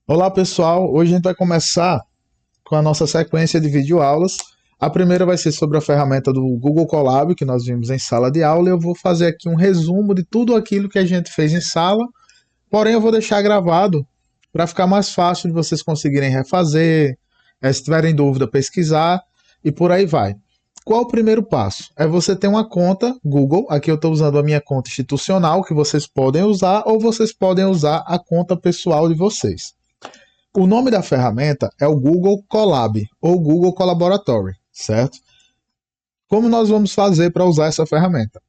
Olá pessoal, hoje a gente vai começar com a nossa sequência de videoaulas. A primeira vai ser sobre a ferramenta do Google Colab, que nós vimos em sala de aula, e eu vou fazer aqui um resumo de tudo aquilo que a gente fez em sala, porém eu vou deixar gravado para ficar mais fácil de vocês conseguirem refazer, se tiverem dúvida, pesquisar e por aí vai. Qual o primeiro passo? É você ter uma conta Google, aqui eu estou usando a minha conta institucional, que vocês podem usar, ou vocês podem usar a conta pessoal de vocês. O nome da ferramenta é o Google Colab ou Google Collaboratory, certo? Como nós vamos fazer para usar essa ferramenta?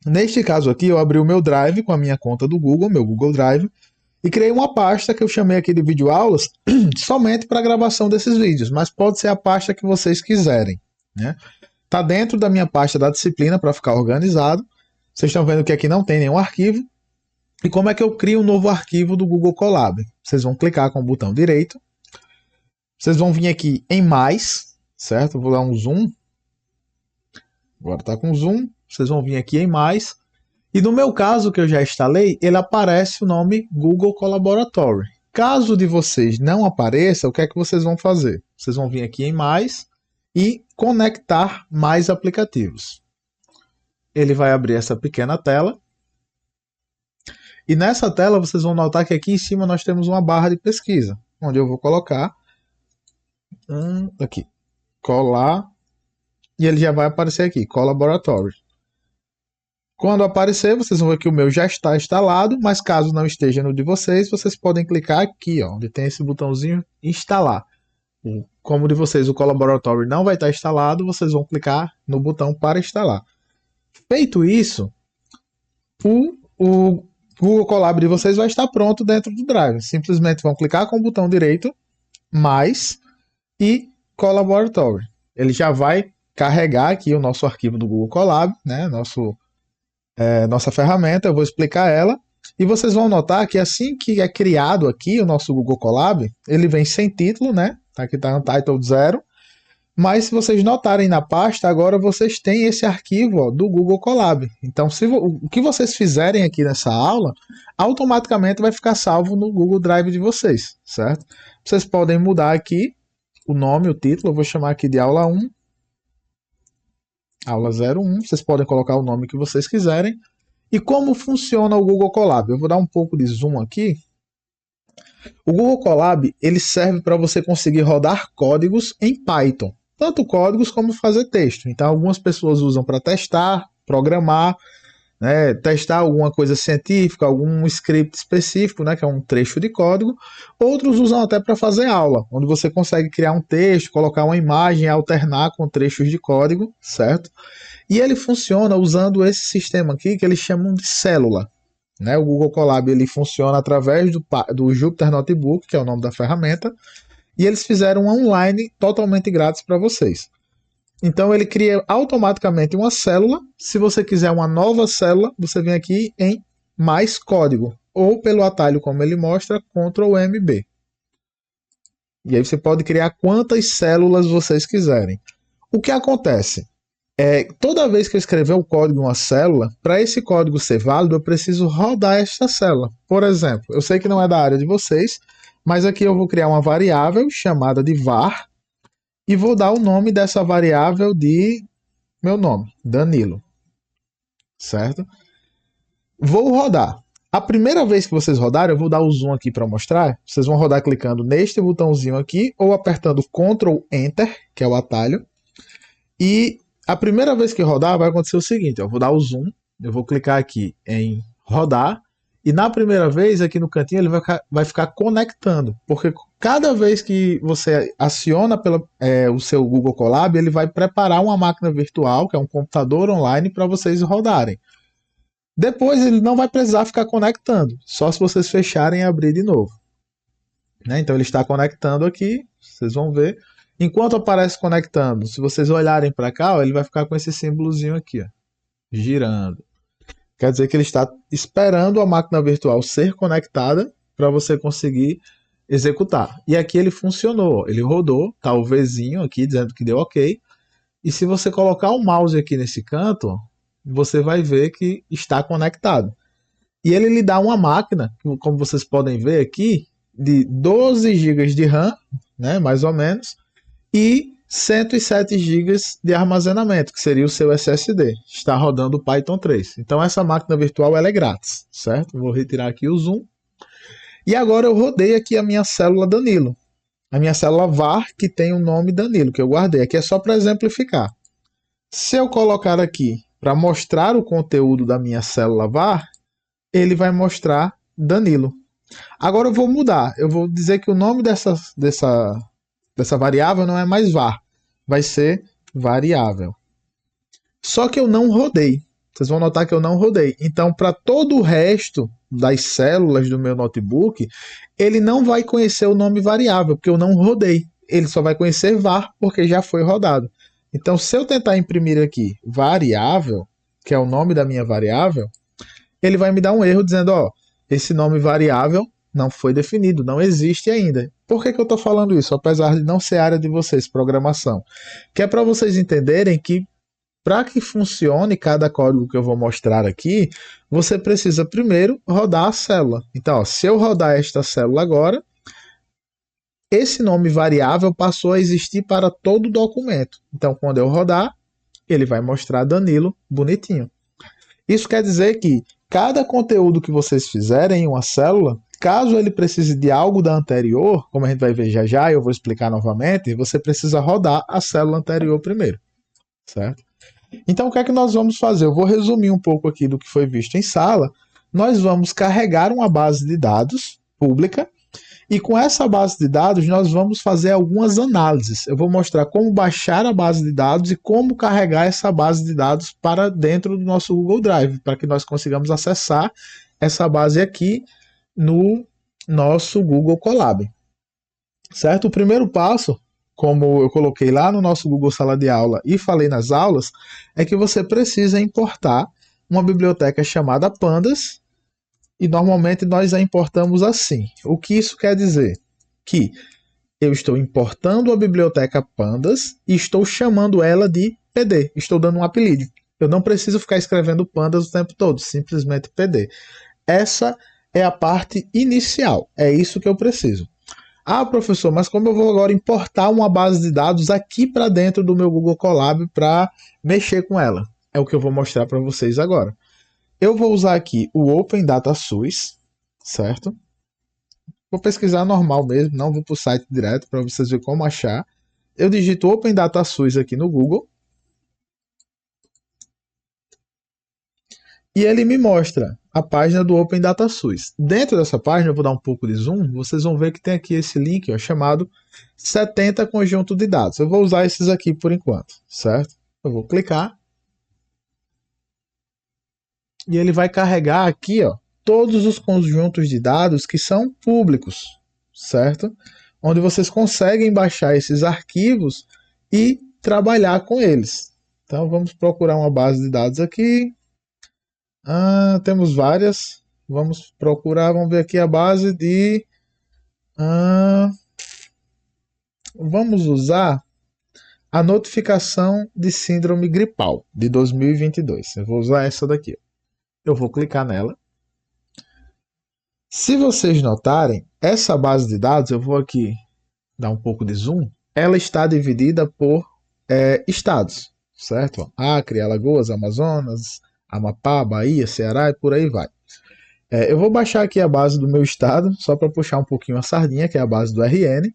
Neste caso aqui, eu abri o meu Drive com a minha conta do Google, meu Google Drive, e criei uma pasta que eu chamei aqui de videoaulas somente para a gravação desses vídeos, mas pode ser a pasta que vocês quiserem, né? Tá dentro da minha pasta da disciplina para ficar organizado. Vocês estão vendo que aqui não tem nenhum arquivo. E como é que eu crio um novo arquivo do Google Colab? Vocês vão clicar com o botão direito. Vocês vão vir aqui em mais, certo? Vou dar um zoom. Agora está com zoom. Vocês vão vir aqui em mais. E no meu caso, que eu já instalei, ele aparece o nome Google Collaboratory. Caso de vocês não apareça, o que é que vocês vão fazer? Vocês vão vir aqui em mais e conectar mais aplicativos. Ele vai abrir essa pequena tela. E nessa tela vocês vão notar que aqui em cima nós temos uma barra de pesquisa, onde eu vou colocar aqui, colar, e ele já vai aparecer aqui, Collaboratory. Quando aparecer, vocês vão ver que o meu já está instalado, mas caso não esteja no de vocês, vocês podem clicar aqui, ó, onde tem esse botãozinho instalar. Como de vocês o Collaboratory não vai estar instalado, vocês vão clicar no botão para instalar. Feito isso, o Google Colab de vocês vai estar pronto dentro do Drive. Simplesmente vão clicar com o botão direito, mais, e Collaboratory. Ele já vai carregar aqui o nosso arquivo do Google Colab, né? Nossa ferramenta, eu vou explicar ela. E vocês vão notar que assim que é criado aqui o nosso Google Colab, ele vem sem título, né? Aqui está no title 0. Mas se vocês notarem na pasta, agora vocês têm esse arquivo, ó, do Google Colab. Então, o que vocês fizerem aqui nessa aula, automaticamente vai ficar salvo no Google Drive de vocês, certo? Vocês podem mudar aqui o nome, o título, eu vou chamar aqui de aula 1, aula 01, vocês podem colocar o nome que vocês quiserem. E como funciona o Google Colab? Eu vou dar um pouco de zoom aqui. O Google Colab, ele serve para você conseguir rodar códigos em Python. Tanto códigos como fazer texto. Então, algumas pessoas usam para testar, programar, né, testar alguma coisa científica, algum script específico, né, que é um trecho de código. Outros usam até para fazer aula, onde você consegue criar um texto, colocar uma imagem e alternar com trechos de código, certo? E ele funciona usando esse sistema aqui que eles chamam de célula. Né? O Google Colab ele funciona através do Jupyter Notebook, que é o nome da ferramenta, e eles fizeram um online totalmente grátis para vocês. Então ele cria automaticamente uma célula. Se você quiser uma nova célula, você vem aqui em mais código, ou pelo atalho como ele mostra, Ctrl MB. E aí você pode criar quantas células vocês quiserem. O que acontece? Toda vez que eu escrever o código em uma célula, para esse código ser válido, eu preciso rodar esta célula. Por exemplo, eu sei que não é da área de vocês, mas aqui eu vou criar uma variável chamada de var e vou dar o nome dessa variável de meu nome, Danilo. Certo? Vou rodar. A primeira vez que vocês rodarem, eu vou dar o zoom aqui para mostrar. Vocês vão rodar clicando neste botãozinho aqui ou apertando Ctrl Enter, que é o atalho. E a primeira vez que rodar, vai acontecer o seguinte: eu vou dar o zoom, eu vou clicar aqui em rodar, e na primeira vez, aqui no cantinho, ele vai ficar conectando, porque cada vez que você aciona o seu Google Colab, ele vai preparar uma máquina virtual, que é um computador online, para vocês rodarem. Depois ele não vai precisar ficar conectando, só se vocês fecharem e abrir de novo. Né? Então ele está conectando aqui, vocês vão ver. Enquanto aparece conectando, se vocês olharem para cá, ó, ele vai ficar com esse símbolozinho aqui, ó, girando. Quer dizer que ele está esperando a máquina virtual ser conectada para você conseguir executar. E aqui ele funcionou, ele rodou, tá o Vzinho aqui dizendo que deu ok. E se você colocar o mouse aqui nesse canto, você vai ver que está conectado. E ele lhe dá uma máquina, como vocês podem ver aqui, de 12 GB de RAM, né, mais ou menos, e 107 GB de armazenamento, que seria o seu SSD. Está rodando o Python 3. Então essa máquina virtual ela é grátis, certo? Vou retirar aqui o zoom. E agora eu rodei aqui a minha célula Danilo. A minha célula var, que tem o nome Danilo, que eu guardei. Aqui é só para exemplificar. Se eu colocar aqui para mostrar o conteúdo da minha célula var, ele vai mostrar Danilo. Agora eu vou mudar. Eu vou dizer que o nome dessa variável não é mais var. Vai ser variável. Só que eu não rodei. Vocês vão notar que eu não rodei. Então, para todo o resto das células do meu notebook, ele não vai conhecer o nome variável, porque eu não rodei. Ele só vai conhecer var, porque já foi rodado. Então, se eu tentar imprimir aqui variável, que é o nome da minha variável, ele vai me dar um erro dizendo, ó, esse nome variável não foi definido, não existe ainda. Por que eu estou falando isso? Apesar de não ser área de vocês, programação. Que é para vocês entenderem que para que funcione cada código que eu vou mostrar aqui, você precisa primeiro rodar a célula. Então, ó, se eu rodar esta célula agora, esse nome variável passou a existir para todo o documento. Então, quando eu rodar, ele vai mostrar Danilo bonitinho. Isso quer dizer que cada conteúdo que vocês fizerem em uma célula, caso ele precise de algo da anterior, como a gente vai ver já já, eu vou explicar novamente, você precisa rodar a célula anterior primeiro, certo? Então, o que é que nós vamos fazer? Eu vou resumir um pouco aqui do que foi visto em sala. Nós vamos carregar uma base de dados pública e com essa base de dados nós vamos fazer algumas análises. Eu vou mostrar como baixar a base de dados e como carregar essa base de dados para dentro do nosso Google Drive, para que nós consigamos acessar essa base aqui no nosso Google Colab. Certo? O primeiro passo, como eu coloquei lá no nosso Google Sala de Aula e falei nas aulas, é que você precisa importar uma biblioteca chamada Pandas e normalmente nós a importamos assim. O que isso quer dizer? Que eu estou importando a biblioteca Pandas e estou chamando ela de PD, estou dando um apelido. Eu não preciso ficar escrevendo Pandas o tempo todo, simplesmente PD. Essa é a parte inicial, é isso que eu preciso. Ah, professor, mas como eu vou agora importar uma base de dados aqui para dentro do meu Google Colab para mexer com ela? É o que eu vou mostrar para vocês agora. Eu vou usar aqui o Open Data SUS, certo? Vou pesquisar normal mesmo, não vou para o site direto para vocês verem como achar. Eu digito Open Data SUS aqui no Google. E ele me mostra a página do Open Data SUS. Dentro dessa página, eu vou dar um pouco de zoom, vocês vão ver que tem aqui esse link ó, chamado 70 conjunto de dados. Eu vou usar esses aqui por enquanto, certo? Eu vou clicar. E ele vai carregar aqui ó, todos os conjuntos de dados que são públicos, certo? Onde vocês conseguem baixar esses arquivos e trabalhar com eles. Então vamos procurar uma base de dados aqui. Temos várias. Vamos procurar, vamos ver aqui a base de. Vamos usar a notificação de síndrome gripal de 2022. Eu vou usar essa daqui. Eu vou clicar nela. Se vocês notarem, essa base de dados, eu vou aqui dar um pouco de zoom, ela está dividida por estados, certo? Acre, Alagoas, Amazonas, Amapá, Bahia, Ceará e por aí vai. Eu vou baixar aqui a base do meu estado, só para puxar um pouquinho a sardinha, que é a base do RN.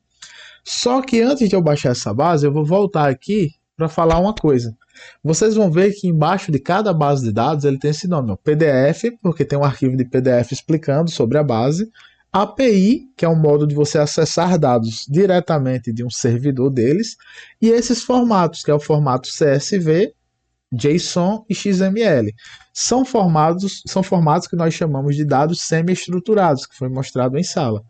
Só que antes de eu baixar essa base, eu vou voltar aqui para falar uma coisa. Vocês vão ver que embaixo de cada base de dados ele tem esse nome, ó, PDF, porque tem um arquivo de PDF explicando sobre a base. API, que é um modo de você acessar dados diretamente de um servidor deles. E esses formatos, que é o formato CSV, JSON e XML. São formatos que nós chamamos de dados semi-estruturados, que foi mostrado em sala.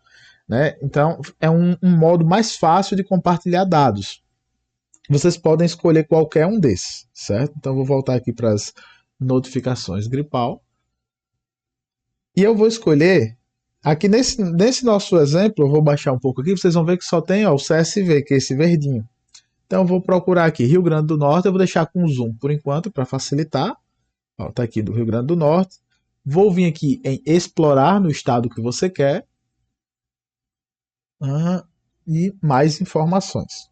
Né? Então, é um modo mais fácil de compartilhar dados. Vocês podem escolher qualquer um desses, certo? Então, vou voltar aqui para as notificações gripal. E eu vou escolher, aqui nesse nosso exemplo, eu vou baixar um pouco aqui, vocês vão ver que só tem ó, o CSV, que é esse verdinho. Então, eu vou procurar aqui Rio Grande do Norte, eu vou deixar com zoom por enquanto, para facilitar. Está aqui do Rio Grande do Norte. Vou vir aqui em explorar no estado que você quer. e mais informações.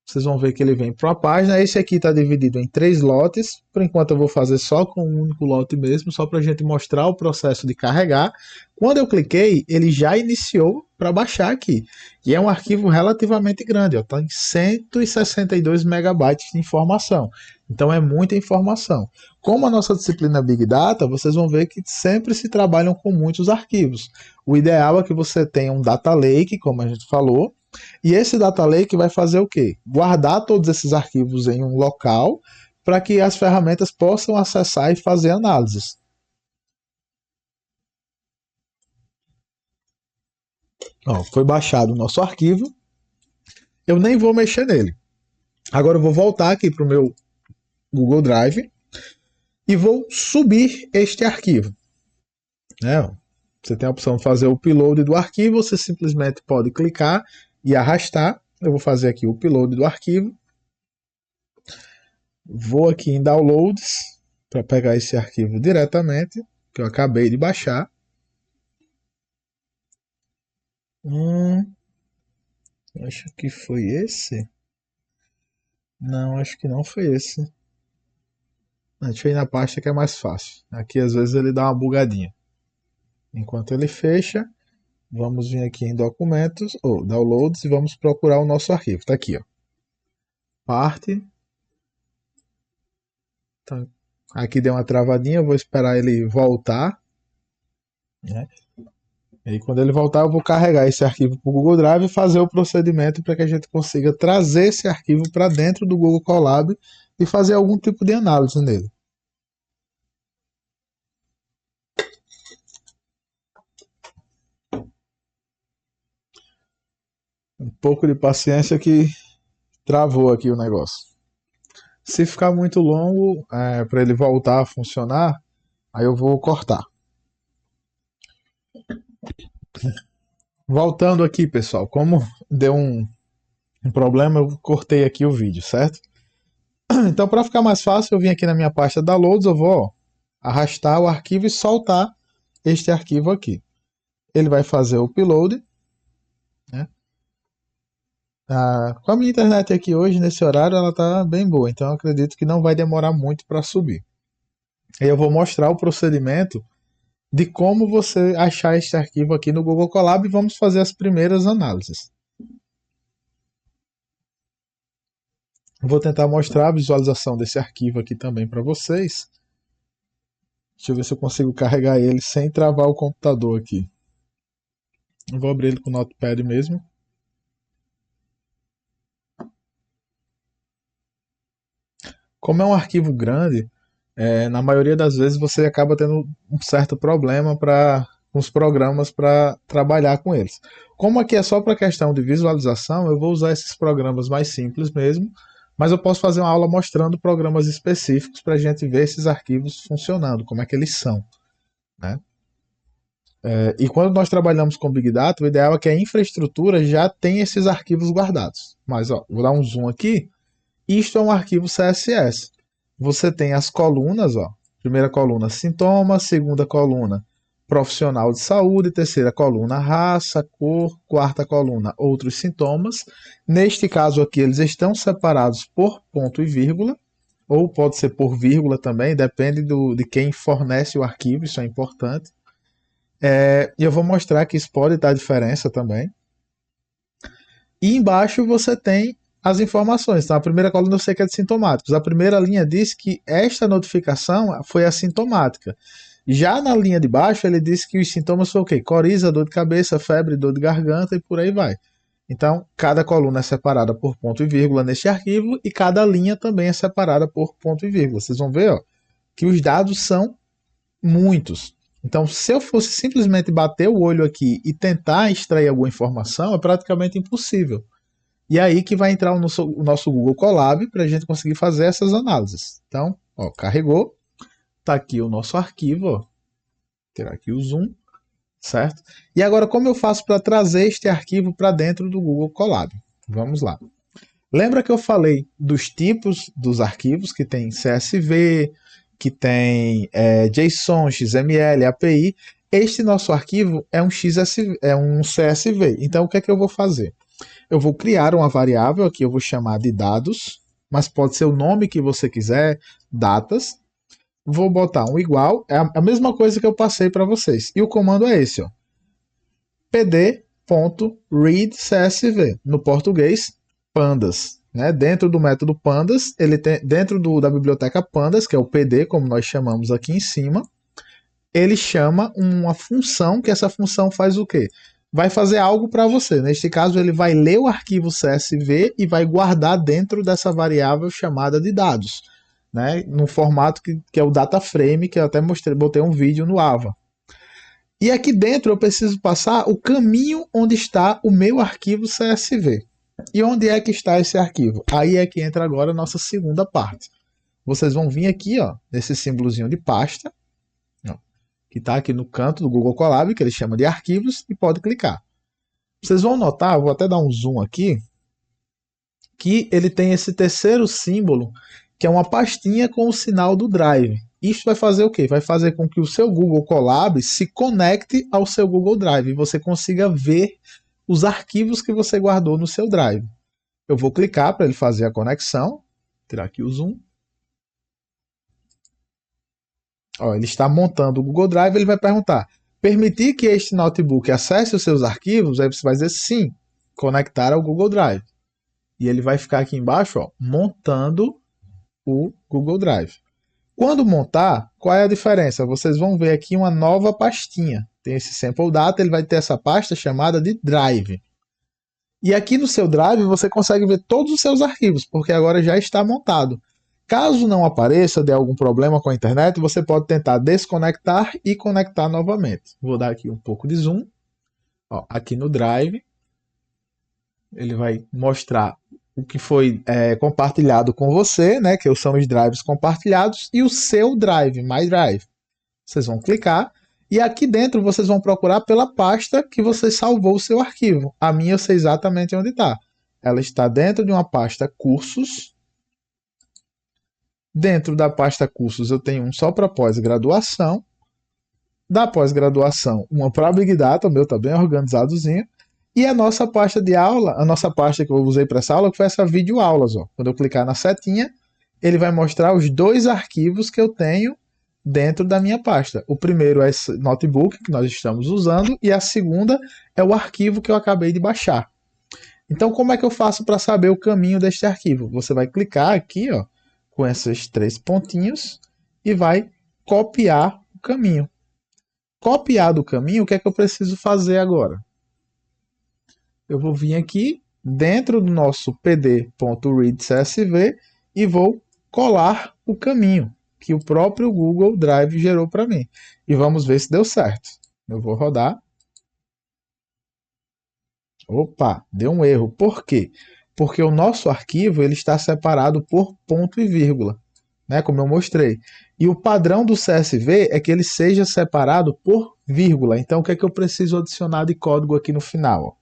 Vocês vão ver que ele vem para uma página. Esse aqui está dividido em 3 lotes. Por enquanto eu vou fazer só com um único lote mesmo, só para a gente mostrar o processo de carregar. Quando eu cliquei, ele já iniciou para baixar aqui. E é um arquivo relativamente grande, está em 162 megabytes de informação. Então é muita informação. Como a nossa disciplina é Big Data, vocês vão ver que sempre se trabalham com muitos arquivos. O ideal é que você tenha um data lake, como a gente falou, e esse data lake vai fazer o quê? Guardar todos esses arquivos em um local para que as ferramentas possam acessar e fazer análises. Ó, foi baixado o nosso arquivo. Eu nem vou mexer nele. Agora eu vou voltar aqui para o meu Google Drive e vou subir este arquivo. Você tem a opção de fazer o upload do arquivo, você simplesmente pode clicar e arrastar. Eu vou fazer aqui o upload do arquivo. Vou aqui em Downloads para pegar esse arquivo diretamente, que eu acabei de baixar. Acho que foi esse. Não, acho que não foi esse. Deixa eu ir na pasta que é mais fácil. Aqui às vezes ele dá uma bugadinha. Enquanto ele fecha, vamos vir aqui em documentos, ou downloads, e vamos procurar o nosso arquivo. Está aqui, ó. Parte. Então, aqui deu uma travadinha, eu vou esperar ele voltar. Né? E aí, quando ele voltar, eu vou carregar esse arquivo para o Google Drive e fazer o procedimento para que a gente consiga trazer esse arquivo para dentro do Google Colab e fazer algum tipo de análise nele. Um pouco de paciência que travou aqui o negócio. Se ficar muito longo, para ele voltar a funcionar, aí eu vou cortar. Voltando aqui, pessoal, como deu um problema, eu cortei aqui o vídeo, certo? Então, para ficar mais fácil, eu vim aqui na minha pasta Downloads, eu vou arrastar o arquivo e soltar este arquivo aqui. Ele vai fazer o upload. Né? Com a minha internet aqui hoje, nesse horário, ela está bem boa, então eu acredito que não vai demorar muito para subir. Aí eu vou mostrar o procedimento de como você achar este arquivo aqui no Google Colab e vamos fazer as primeiras análises. Vou tentar mostrar a visualização desse arquivo aqui também para vocês. Deixa eu ver se eu consigo carregar ele sem travar o computador aqui. Eu vou abrir ele com o Notepad mesmo. Como é um arquivo grande, na maioria das vezes você acaba tendo um certo problema com os programas para trabalhar com eles. Como aqui é só para questão de visualização, eu vou usar esses programas mais simples mesmo, mas eu posso fazer uma aula mostrando programas específicos para a gente ver esses arquivos funcionando, como é que eles são. Né? E quando nós trabalhamos com Big Data, o ideal é que a infraestrutura já tenha esses arquivos guardados. Mas vou dar um zoom aqui. Isto é um arquivo CSS. Você tem as colunas, primeira coluna sintomas, segunda coluna profissional de saúde, terceira coluna raça, cor, quarta coluna outros sintomas. Neste caso aqui eles estão separados por ponto e vírgula, ou pode ser por vírgula também, depende de quem fornece o arquivo, isso é importante. E eu vou mostrar que isso pode dar diferença também. E embaixo você tem as informações. Então, a primeira coluna eu sei que é de sintomáticos. A primeira linha diz que esta notificação foi assintomática. Já na linha de baixo, ele diz que os sintomas foram o quê? Coriza, dor de cabeça, febre, dor de garganta e por aí vai. Então, cada coluna é separada por ponto e vírgula neste arquivo e cada linha também é separada por ponto e vírgula. Vocês vão ver que os dados são muitos. Então, se eu fosse simplesmente bater o olho aqui e tentar extrair alguma informação, é praticamente impossível. E aí que vai entrar o nosso Google Colab para a gente conseguir fazer essas análises. Então, carregou. Está aqui o nosso arquivo. Vou tirar aqui o zoom. Certo? E agora, como eu faço para trazer este arquivo para dentro do Google Colab? Vamos lá. Lembra que eu falei dos tipos dos arquivos, que tem CSV, que tem JSON, XML, API. Este nosso arquivo é um XSV, é um CSV. Então, o que é que eu vou fazer? Eu vou criar uma variável, aqui eu vou chamar de dados, mas pode ser o nome que você quiser, datas. Vou botar um igual, é a mesma coisa que eu passei para vocês. E o comando é esse, ó, pd.readcsv, no português, pandas. Né? Dentro do método pandas, ele tem, dentro da biblioteca pandas, que é o pd, como nós chamamos aqui em cima, ele chama uma função, que essa função faz o quê? Vai fazer algo para você. Neste caso, ele vai ler o arquivo CSV e vai guardar dentro dessa variável chamada de dados, né? No formato que é o data frame, que eu até botei um vídeo no Ava. E aqui dentro eu preciso passar o caminho onde está o meu arquivo CSV. E onde é que está esse arquivo? Aí é que entra agora a nossa segunda parte. Vocês vão vir aqui, ó, nesse símbolozinho de pasta, ó, que está aqui no canto do Google Colab, que ele chama de arquivos, e pode clicar. Vocês vão notar, vou até dar um zoom aqui, que ele tem esse terceiro símbolo, que é uma pastinha com o sinal do Drive. Isso vai fazer o quê? Vai fazer com que o seu Google Colab se conecte ao seu Google Drive e você consiga ver os arquivos que você guardou no seu Drive. Eu vou clicar para ele fazer a conexão, tirar aqui o zoom. Ó, ele está montando o Google Drive, ele vai perguntar: permitir que este notebook acesse os seus arquivos? Aí você vai dizer sim, conectar ao Google Drive. E ele vai ficar aqui embaixo, ó, montando o Google Drive. Quando montar, qual é a diferença? Vocês vão ver aqui uma nova pastinha. Tem esse sample data, ele vai ter essa pasta chamada de Drive. E aqui no seu Drive você consegue ver todos os seus arquivos, porque agora já está montado. Caso não apareça, dê algum problema com a internet, você pode tentar desconectar e conectar novamente. Vou dar aqui um pouco de zoom. Ó, aqui no Drive, ele vai mostrar o que foi compartilhado com você, né, que são os drives compartilhados, e o seu Drive, My Drive. Vocês vão clicar e aqui dentro vocês vão procurar pela pasta que você salvou o seu arquivo. A minha eu sei exatamente onde está. Ela está dentro de uma pasta cursos. Dentro da pasta cursos eu tenho um só para pós-graduação. Da pós-graduação, uma para Big Data, o meu está bem organizadozinho. E a nossa pasta de aula, a nossa pasta que eu usei para essa aula, que foi essa videoaulas. Ó. Quando eu clicar na setinha, ele vai mostrar os dois arquivos que eu tenho dentro da minha pasta. O primeiro é esse notebook que nós estamos usando e a segunda é o arquivo que eu acabei de baixar. Então, como é que eu faço para saber o caminho deste arquivo? Você vai clicar aqui, ó, com esses três pontinhos e vai copiar o caminho. Copiado o caminho, o que é que eu preciso fazer agora? Eu vou vir aqui dentro do nosso pd.readcsv e vou colar o caminho que o próprio Google Drive gerou para mim. E vamos ver se deu certo. Eu vou rodar. Opa, deu um erro. Por quê? Porque o nosso arquivo ele está separado por ponto e vírgula, né, como eu mostrei. E o padrão do CSV é que ele seja separado por vírgula. Então, o que é que eu preciso adicionar de código aqui no final?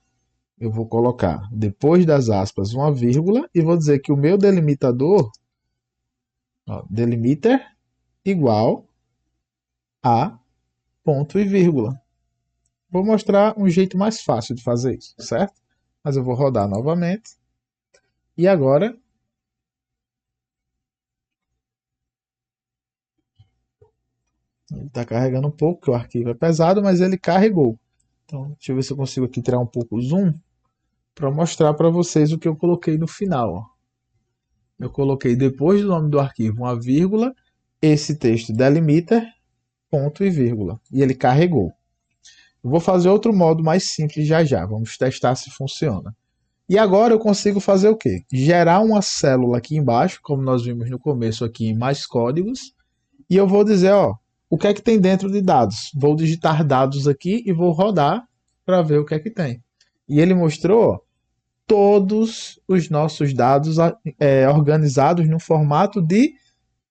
Eu vou colocar, depois das aspas, uma vírgula e vou dizer que o meu delimitador, ó, delimiter igual a ponto e vírgula. Vou mostrar um jeito mais fácil de fazer isso, certo? Mas eu vou rodar novamente. E agora ele está carregando um pouco, porque o arquivo é pesado, mas ele carregou. Então, deixa eu ver se eu consigo aqui tirar um pouco o zoom para mostrar para vocês o que eu coloquei no final. Ó. Eu coloquei depois do nome do arquivo uma vírgula, esse texto delimiter, ponto e vírgula. E ele carregou. Eu vou fazer outro modo mais simples já já. Vamos testar se funciona. E agora eu consigo fazer o quê? Gerar uma célula aqui embaixo, como nós vimos no começo aqui em mais códigos. E eu vou dizer, ó, o que é que tem dentro de dados. Vou digitar dados aqui e vou rodar para ver o que é que tem. E ele mostrou, ó, todos os nossos dados organizados no formato de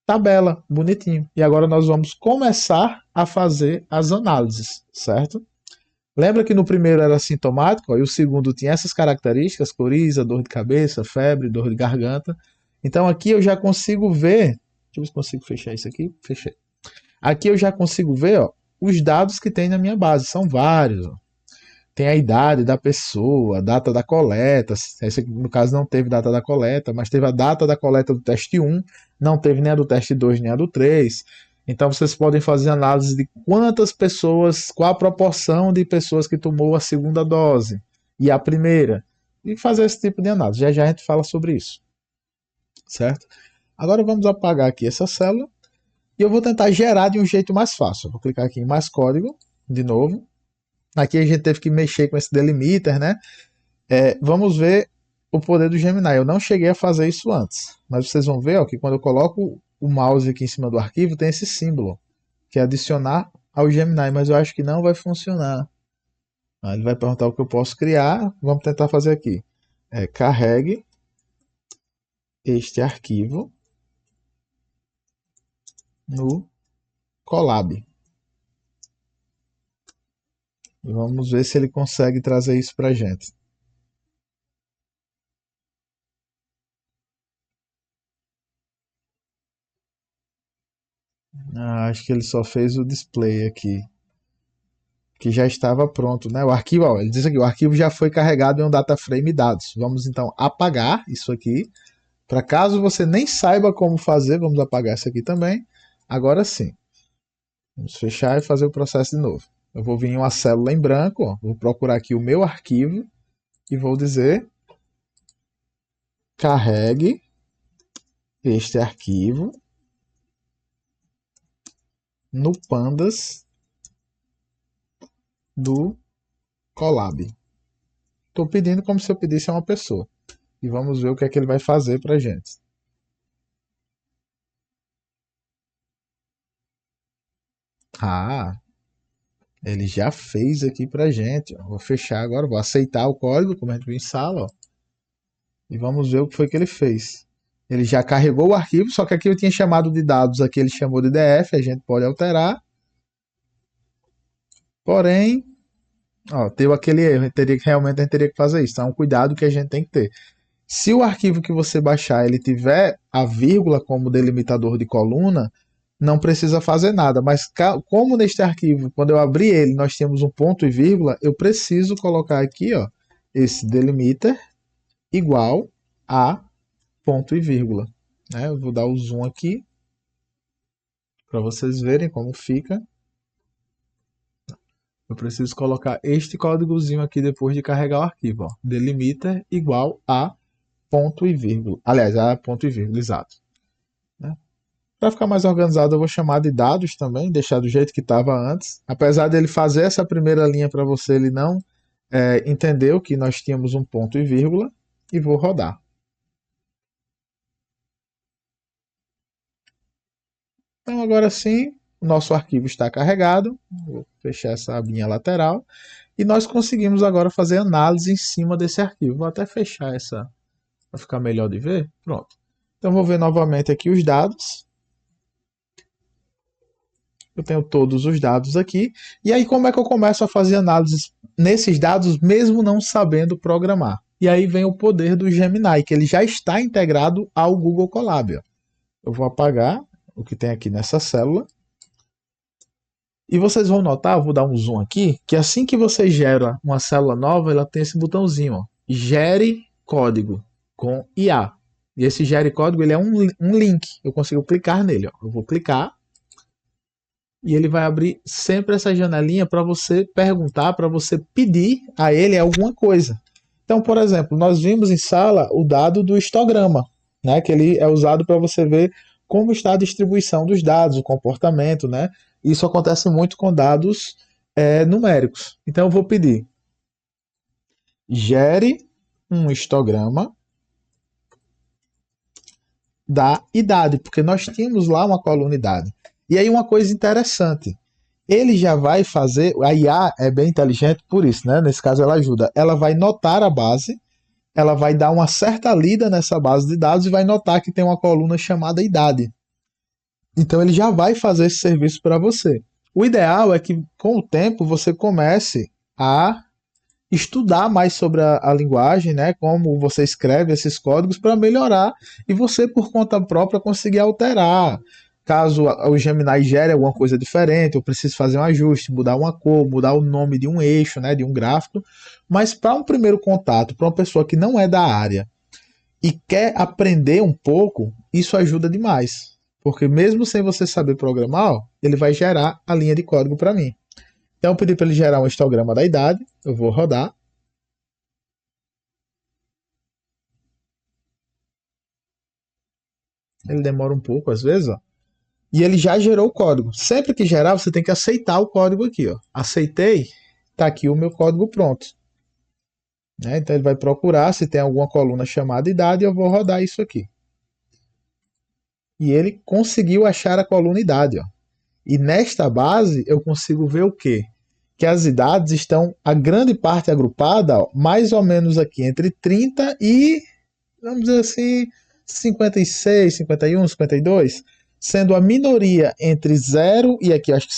tabela, bonitinho. E agora nós vamos começar a fazer as análises, certo? Lembra que no primeiro era sintomático, ó, e o segundo tinha essas características, coriza, dor de cabeça, febre, dor de garganta. Então aqui eu já consigo ver, deixa eu ver se consigo fechar isso aqui, fechei. Aqui eu já consigo ver, ó, os dados que tem na minha base. São vários. Ó. Tem a idade da pessoa, a data da coleta. Esse aqui, no caso, não teve data da coleta, mas teve a data da coleta do teste 1, não teve nem a do teste 2, nem a do 3. Então vocês podem fazer análise de quantas pessoas, qual a proporção de pessoas que tomou a segunda dose e a primeira. E fazer esse tipo de análise. Já já a gente fala sobre isso. Certo? Agora vamos apagar aqui essa célula. E eu vou tentar gerar de um jeito mais fácil. Vou clicar aqui em mais código, de novo. Aqui a gente teve que mexer com esse delimiter, né? Vamos ver o poder do Gemini. Eu não cheguei a fazer isso antes. Mas vocês vão ver ó, que quando eu coloco o mouse aqui em cima do arquivo, tem esse símbolo, que é adicionar ao Gemini. Mas eu acho que não vai funcionar. Ele vai perguntar o que eu posso criar. Vamos tentar fazer aqui. Carregue este arquivo no Colab. E vamos ver se ele consegue trazer isso para a gente. Acho que ele só fez o display aqui, que já estava pronto, né? O arquivo, ó, ele diz aqui, o arquivo já foi carregado em um data frame dados. Vamos então apagar isso aqui, para caso você nem saiba como fazer, vamos apagar isso aqui também. Agora sim. Vamos fechar e fazer o processo de novo. Eu vou vir em uma célula em branco, ó, vou procurar aqui o meu arquivo e vou dizer carregue este arquivo no pandas do Colab. Estou pedindo como se eu pedisse a uma pessoa. E vamos ver o que é que ele vai fazer para a gente. Ele já fez aqui para a gente. Ó. Vou fechar agora, vou aceitar o código, como a gente viu em sala. Ó. E vamos ver o que foi que ele fez. Ele já carregou o arquivo, só que aqui eu tinha chamado de dados, aqui ele chamou de DF, a gente pode alterar. Porém, ó, deu aquele erro, realmente a gente teria que fazer isso. Então é um cuidado que a gente tem que ter. Se o arquivo que você baixar ele tiver a vírgula como delimitador de coluna, não precisa fazer nada. Mas como neste arquivo, quando eu abrir ele, nós temos um ponto e vírgula, eu preciso colocar aqui ó, esse delimiter igual a ponto e vírgula. Né? Eu vou dar o zoom aqui para vocês verem como fica. Eu preciso colocar este códigozinho aqui depois de carregar o arquivo. Ó. Delimiter igual a ponto e vírgula. Aliás, a ponto e vírgula, exato. Né? Para ficar mais organizado, eu vou chamar de dados também, deixar do jeito que estava antes. Apesar dele fazer essa primeira linha para você, ele não entendeu que nós tínhamos um ponto e vírgula. E vou rodar. Então agora sim, o nosso arquivo está carregado. Vou fechar essa abinha lateral. E nós conseguimos agora fazer análise em cima desse arquivo. Vou até fechar essa para ficar melhor de ver. Pronto. Então vou ver novamente aqui os dados. Eu tenho todos os dados aqui. E aí como é que eu começo a fazer análise nesses dados mesmo não sabendo programar? E aí vem o poder do Gemini, que ele já está integrado ao Google Colab. Eu vou apagar o que tem aqui nessa célula. E vocês vão notar, eu vou dar um zoom aqui, que assim que você gera uma célula nova, ela tem esse botãozinho, ó, gere código com IA. E esse gere código ele é um link, eu consigo clicar nele. Ó. Eu vou clicar e ele vai abrir sempre essa janelinha para você perguntar, para você pedir a ele alguma coisa. Então, por exemplo, nós vimos em sala o dado do histograma, né, que ele é usado para você ver como está a distribuição dos dados, o comportamento, né? Isso acontece muito com dados numéricos. Então eu vou pedir gere um histograma da idade, porque nós tínhamos lá uma coluna idade. E aí uma coisa interessante, ele já vai fazer, a IA é bem inteligente por isso, né? Nesse caso ela ajuda, ela vai notar a base, ela vai dar uma certa lida nessa base de dados e vai notar que tem uma coluna chamada idade. Então ele já vai fazer esse serviço para você. O ideal é que com o tempo você comece a estudar mais sobre a linguagem, né, como você escreve esses códigos para melhorar e você por conta própria conseguir alterar, Caso o Gemini gere alguma coisa diferente, eu preciso fazer um ajuste, mudar uma cor, mudar o nome de um eixo, né, de um gráfico. Mas para um primeiro contato, para uma pessoa que não é da área e quer aprender um pouco, isso ajuda demais. Porque mesmo sem você saber programar, ó, ele vai gerar a linha de código para mim. Então eu pedi para ele gerar um histograma da idade, eu vou rodar. Ele demora um pouco às vezes, ó. E ele já gerou o código. Sempre que gerar, você tem que aceitar o código aqui, ó. Aceitei, tá aqui o meu código pronto. Né? Então ele vai procurar se tem alguma coluna chamada idade e eu vou rodar isso aqui. E ele conseguiu achar a coluna idade, ó. E nesta base eu consigo ver o quê? Que as idades estão, a grande parte agrupada, ó, mais ou menos aqui entre 30 e, vamos dizer assim, 56, 51, 52, sendo a minoria entre 0 e aqui acho que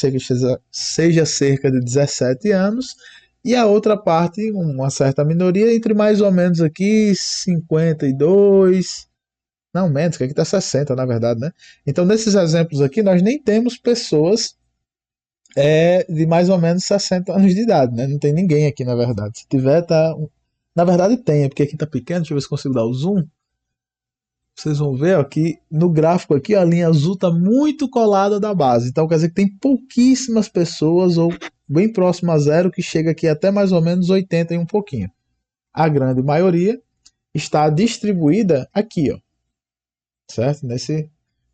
seja cerca de 17 anos, e a outra parte, uma certa minoria, entre mais ou menos aqui 52, não menos, que aqui está 60 na verdade, né? Então nesses exemplos aqui nós nem temos pessoas de mais ou menos 60 anos de idade, né? Não tem ninguém aqui, na verdade. Se tiver, tá. Na verdade tem, é porque aqui tá pequeno, deixa eu ver se consigo dar o zoom. Vocês vão ver ó, que no gráfico aqui a linha azul tá muito colada da base. Então quer dizer que tem pouquíssimas pessoas, ou bem próximo a zero, que chega aqui até mais ou menos 80 e um pouquinho. A grande maioria está distribuída aqui, ó. Certo?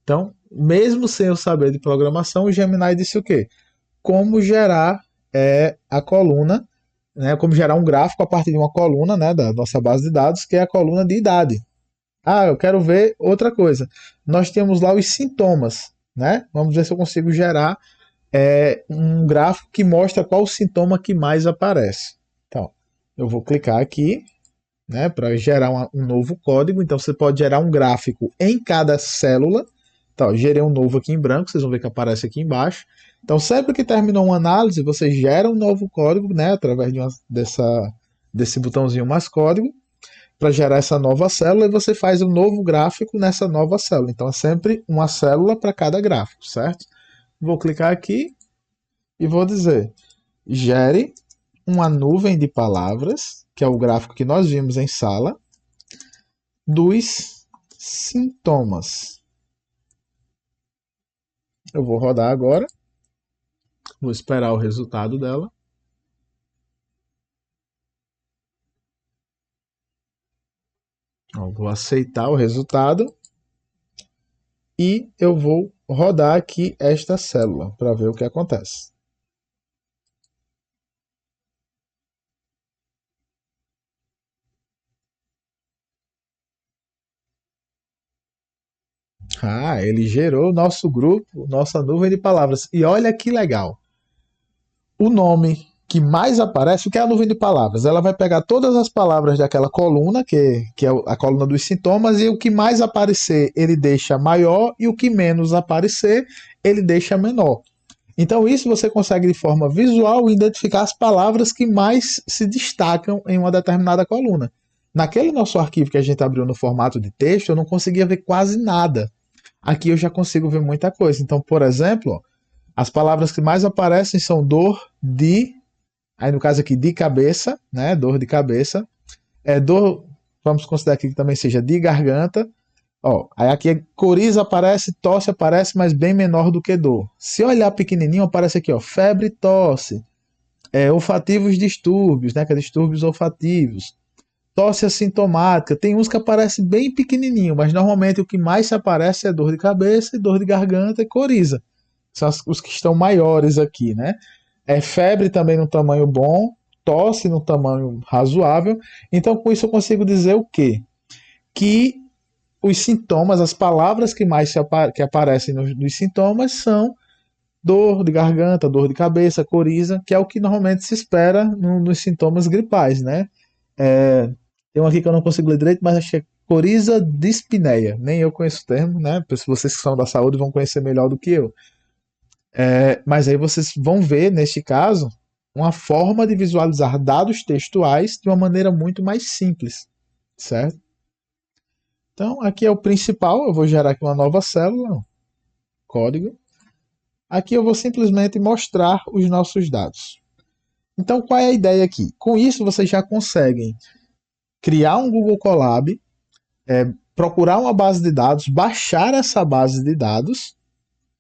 Então, mesmo sem eu saber de programação, o Gemini disse o quê? Como gerar a coluna, né, como gerar um gráfico a partir de uma coluna, né, da nossa base de dados, que é a coluna de idade. Ah, eu quero ver outra coisa. Nós temos lá os sintomas, né? Vamos ver se eu consigo gerar um gráfico que mostra qual o sintoma que mais aparece. Então, eu vou clicar aqui, né, para gerar um novo código. Então, você pode gerar um gráfico em cada célula. Então, gerei um novo aqui em branco, vocês vão ver que aparece aqui embaixo. Então, sempre que terminou uma análise, você gera um novo código, né, através desse botãozinho mais código, para gerar essa nova célula, e você faz um novo gráfico nessa nova célula. Então, é sempre uma célula para cada gráfico, certo? Vou clicar aqui e vou dizer, gere uma nuvem de palavras, que é o gráfico que nós vimos em sala, dos sintomas. Eu vou rodar agora. Vou esperar o resultado dela. Vou aceitar o resultado. E eu vou rodar aqui esta célula para ver o que acontece. Ah, ele gerou o nosso grupo, nossa nuvem de palavras. E olha que legal. O nome que mais aparece, o que é a nuvem de palavras? Ela vai pegar todas as palavras daquela coluna, que é a coluna dos sintomas, e o que mais aparecer ele deixa maior, e o que menos aparecer ele deixa menor. Então isso você consegue de forma visual identificar as palavras que mais se destacam em uma determinada coluna. Naquele nosso arquivo que a gente abriu no formato de texto, eu não conseguia ver quase nada. Aqui eu já consigo ver muita coisa. Então, por exemplo, as palavras que mais aparecem são dor de, aí no caso aqui de cabeça, né? Dor de cabeça. Dor, vamos considerar aqui que também seja de garganta. Ó, aí aqui coriza aparece, tosse aparece, mas bem menor do que dor. Se olhar pequenininho, aparece aqui, ó, febre, tosse, olfativos distúrbios, né, que é distúrbios olfativos, tosse assintomática. Tem uns que aparecem bem pequenininho, mas normalmente o que mais se aparece é dor de cabeça, dor de garganta e coriza. São os que estão maiores aqui, né? Febre também no tamanho bom, tosse no tamanho razoável. Então, com isso eu consigo dizer o quê? Que os sintomas, as palavras que mais que aparecem nos sintomas são dor de garganta, dor de cabeça, coriza, que é o que normalmente se espera nos sintomas gripais, né? Tem um aqui que eu não consigo ler direito, mas acho que é coriza dispneia. Nem eu conheço o termo, né? Vocês que são da saúde vão conhecer melhor do que eu. Mas aí vocês vão ver, neste caso, uma forma de visualizar dados textuais de uma maneira muito mais simples, certo? Então, aqui é o principal. Eu vou gerar aqui uma nova célula. código. Aqui eu vou simplesmente mostrar os nossos dados. Então, qual é a ideia aqui? Com isso, vocês já conseguem criar um Google Colab, procurar uma base de dados, baixar essa base de dados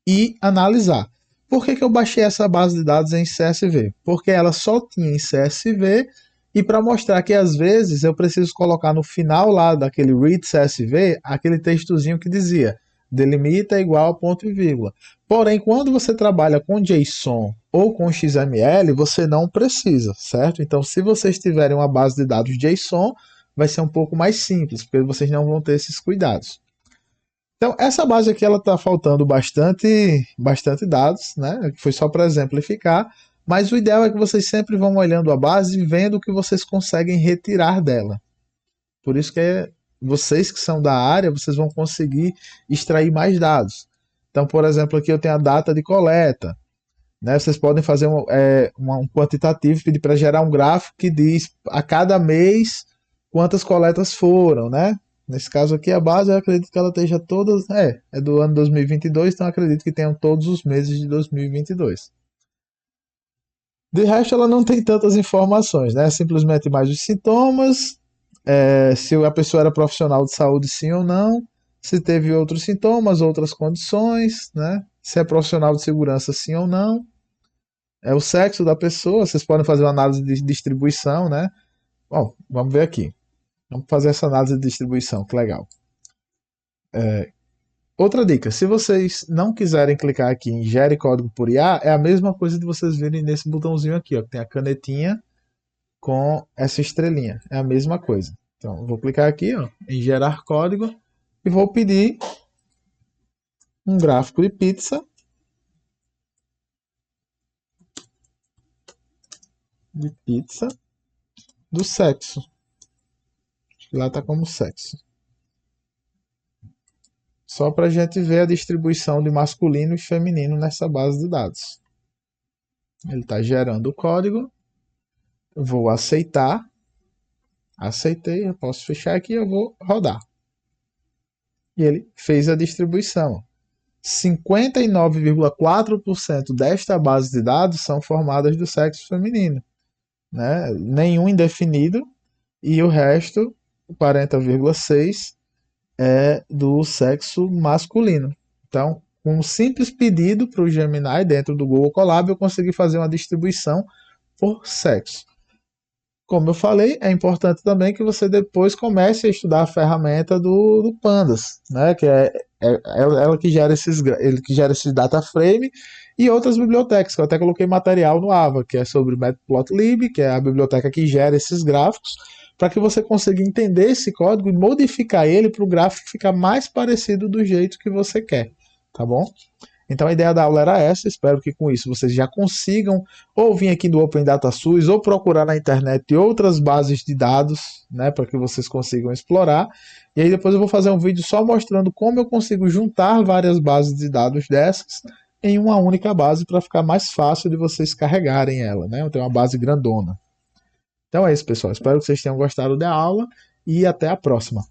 e analisar. Por que eu baixei essa base de dados em CSV? Porque ela só tinha em CSV e para mostrar que às vezes eu preciso colocar no final lá daquele read CSV aquele textozinho que dizia delimita igual a ponto e vírgula. Porém, quando você trabalha com JSON ou com XML, você não precisa, certo? Então, se vocês tiverem uma base de dados JSON, vai ser um pouco mais simples, porque vocês não vão ter esses cuidados. Então, essa base aqui ela está faltando bastante dados, né? Foi só para exemplificar, mas o ideal é que vocês sempre vão olhando a base e vendo o que vocês conseguem retirar dela. Por isso que vocês que são da área, vocês vão conseguir extrair mais dados. Então, por exemplo, aqui eu tenho a data de coleta. Né? Vocês podem fazer um quantitativo, pedir para gerar um gráfico que diz a cada mês quantas coletas foram, né? Nesse caso aqui, a base, eu acredito que ela esteja todas... É do ano 2022, então eu acredito que tenham todos os meses de 2022. De resto, ela não tem tantas informações, né? Simplesmente mais os sintomas, se a pessoa era profissional de saúde, sim ou não, se teve outros sintomas, outras condições, né? Se é profissional de segurança, sim ou não. O sexo da pessoa, vocês podem fazer uma análise de distribuição, né? Bom, vamos ver aqui. Vamos fazer essa análise de distribuição, que legal. Outra dica, se vocês não quiserem clicar aqui em Gere Código por IA, é a mesma coisa de vocês verem nesse botãozinho aqui, ó, que tem a canetinha com essa estrelinha. É a mesma coisa. Então, eu vou clicar aqui, ó, em Gerar Código e vou pedir um gráfico de pizza. Do sexo. Lá está como sexo. Só para a gente ver a distribuição de masculino e feminino nessa base de dados. Ele está gerando o código. Eu vou aceitar. Aceitei, eu posso fechar aqui, eu vou rodar. E ele fez a distribuição. 59,4% desta base de dados são formadas do sexo feminino. Né? Nenhum indefinido. E o resto, 40,6%, é do sexo masculino. Então, com um simples pedido para o Gemini dentro do Google Colab, eu consegui fazer uma distribuição por sexo. Como eu falei, é importante também que você depois comece a estudar a ferramenta do Pandas, né? Que é ela que gera ele que gera esses data frame e outras bibliotecas, que eu até coloquei material no AVA, que é sobre Matplotlib, que é a biblioteca que gera esses gráficos, para que você consiga entender esse código e modificar ele para o gráfico ficar mais parecido do jeito que você quer, tá bom? Então a ideia da aula era essa, espero que com isso vocês já consigam ou vir aqui do Open Data SUS ou procurar na internet outras bases de dados, né, para que vocês consigam explorar. E aí depois eu vou fazer um vídeo só mostrando como eu consigo juntar várias bases de dados dessas em uma única base para ficar mais fácil de vocês carregarem ela, né? Eu tenho uma base grandona. Então é isso, pessoal. Espero que vocês tenham gostado da aula e até a próxima.